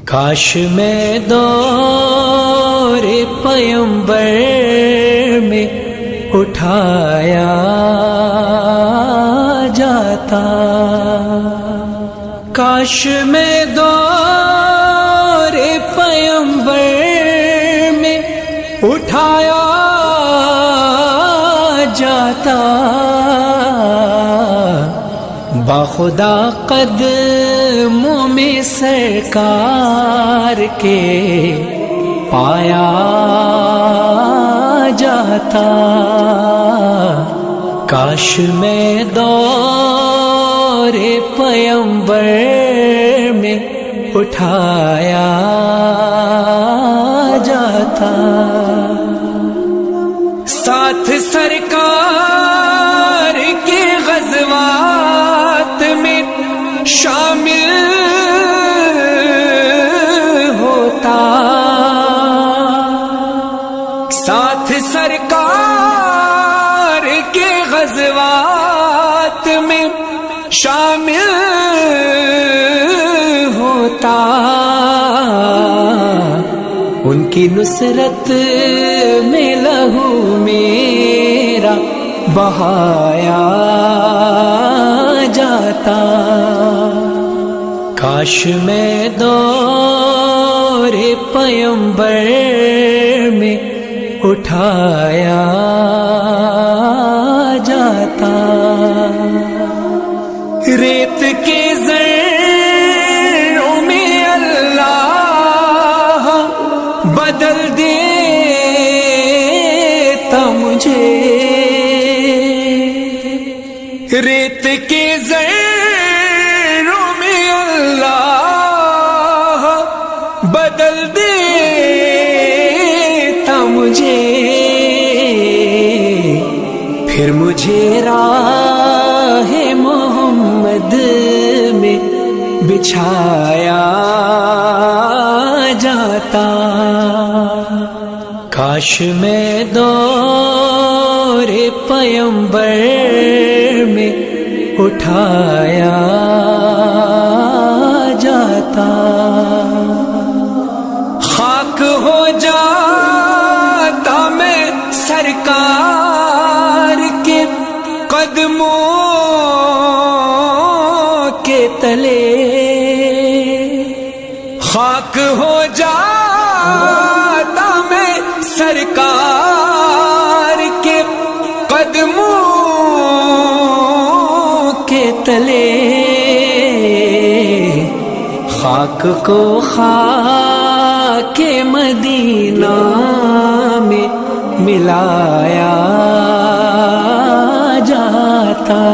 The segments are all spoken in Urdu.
کاش میں دور پیمبر میں اٹھایا جاتا، کاش میں دور پیمبر میں اٹھایا جاتا، باخدا قدموں میں سرکار کے پایا جاتا، کاش میں دور پیمبر میں اٹھایا جاتا، ساتھ سرکار کے غزوات میں شامل ہوتا، ساتھ سرکار کے غزوات میں شامل ہوتا، ان کی نصرت میں لہو میرا بہایا جاتا، کاش میں دور پیمبر میں اٹھایا جاتا، ریت کے ذروں میں اللہ بدل دیتا مجھے، ریت کے ذروں میں اللہ بدل دیتا مجھے، پھر مجھے راہ محمد میں بچھایا جاتا، کاش میں دور پیمبر میں اٹھایا جاتا، خاک ہو جاتا میں سرکار کے قدموں کے تلے، خاک ہو جاتا میں سرکار کے قدموں کے تلے، خاک کو خاک مدینہ میں ملایا جاتا،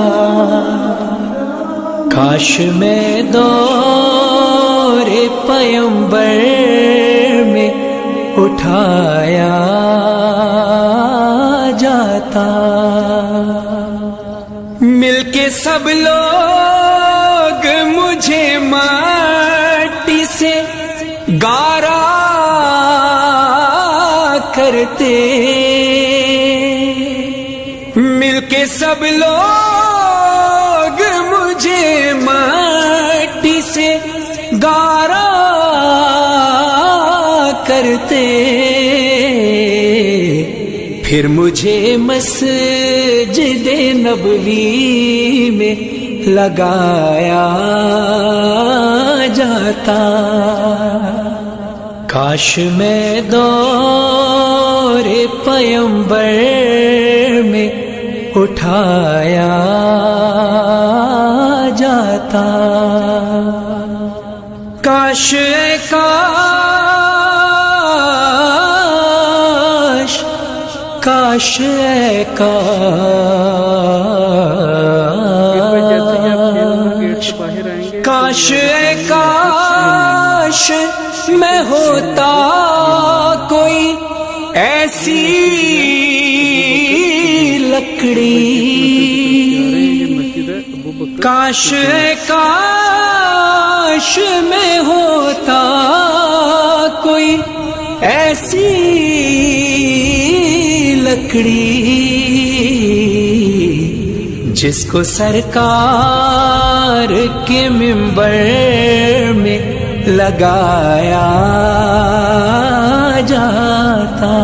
کاش میں دور پیمبر میں اٹھایا جاتا، مل کے سب لوگ مجھے مٹی سے گارا کرتے، مل کے سب لوگ مجھے مٹی سے گارا کرتے، پھر مجھے مسجد نبوی میں لگایا جاتا، کاش میں دور پیمبر میں اٹھایا جاتا، کاش کاش کاش کاش کاش میں ہوتا کوئی ایسی لکڑی، کاش کاش میں ہوتا کوئی ایسی لکڑی جس کو سرکار کے منبر میں لگایا جاتا.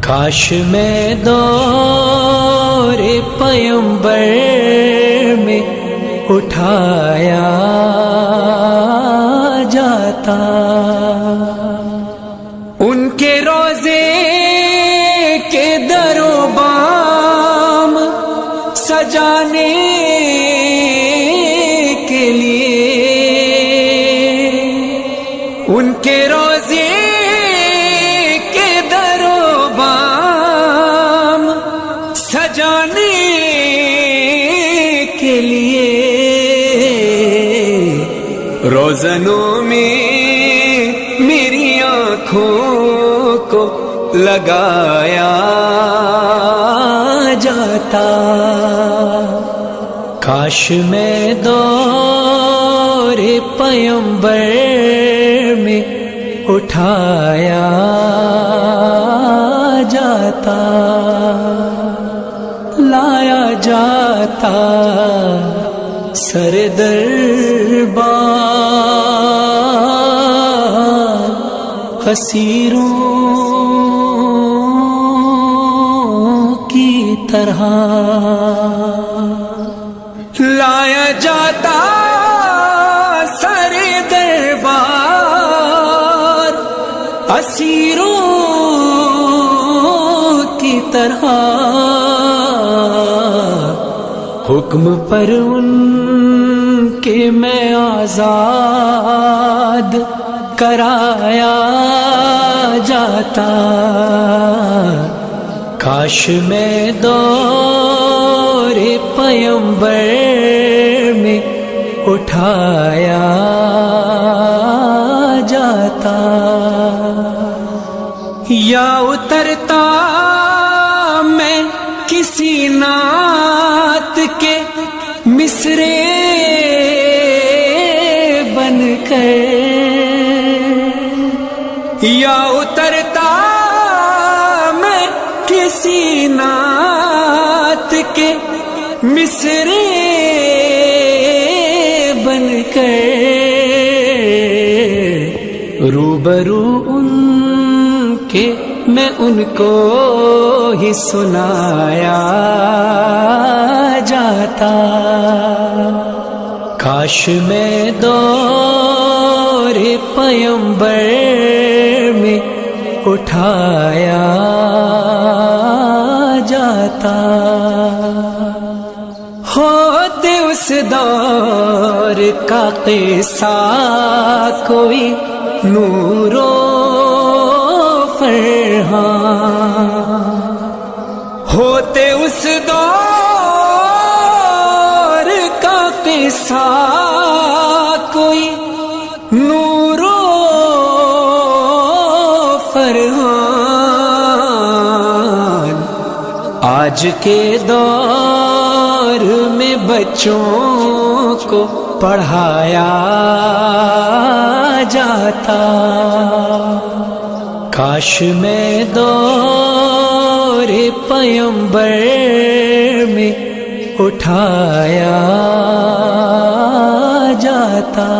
کاش میں دور پیمبر میں اٹھایا جاتا. ان کے روزے کے در و بام سجانے کے لیے، ان کے روزے کے در و بام سجانے کے لیے، روزنوں میں میری آنکھوں کو لگایا جاتا. کاش میں دور پیمبر میں اٹھایا جاتا، لایا جاتا سر دربار اسیروں کی طرح، لایا جاتا سر دربار اسیروں کی طرح. حکم پر ان کے میں آزاد کرایا جاتا. کاش میں دور پیمبر میں اٹھایا جاتا. یا اترتا میں کسی نعت کے مصرے بن کر، یا اترتا میں کسی نعت کے مصرے بن کر، روبرو ان کے میں ان کو ہی سنایا جاتا. کاش میں دور پیمبر میں اٹھایا جاتا. ہوتے اس دور کا قصہ کوئی نور و فرحان، ہوتے اس دور کا قصہ کوئی نور و فرحان. آج کے دور میں بچوں کو پڑھایا جاتا. کاش میں دور پیمبر میں اٹھایا جاتا.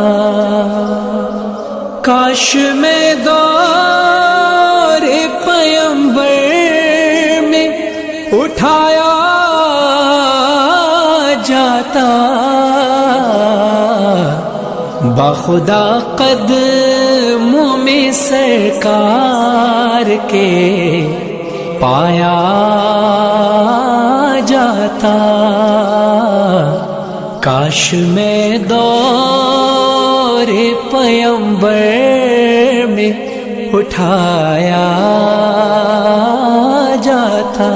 کاش میں دور پیمبر میں اٹھایا جاتا. بخدا قدموں میں سرکار کے پایا جاتا. کاش میں دور پیمبر میں اٹھایا جاتا.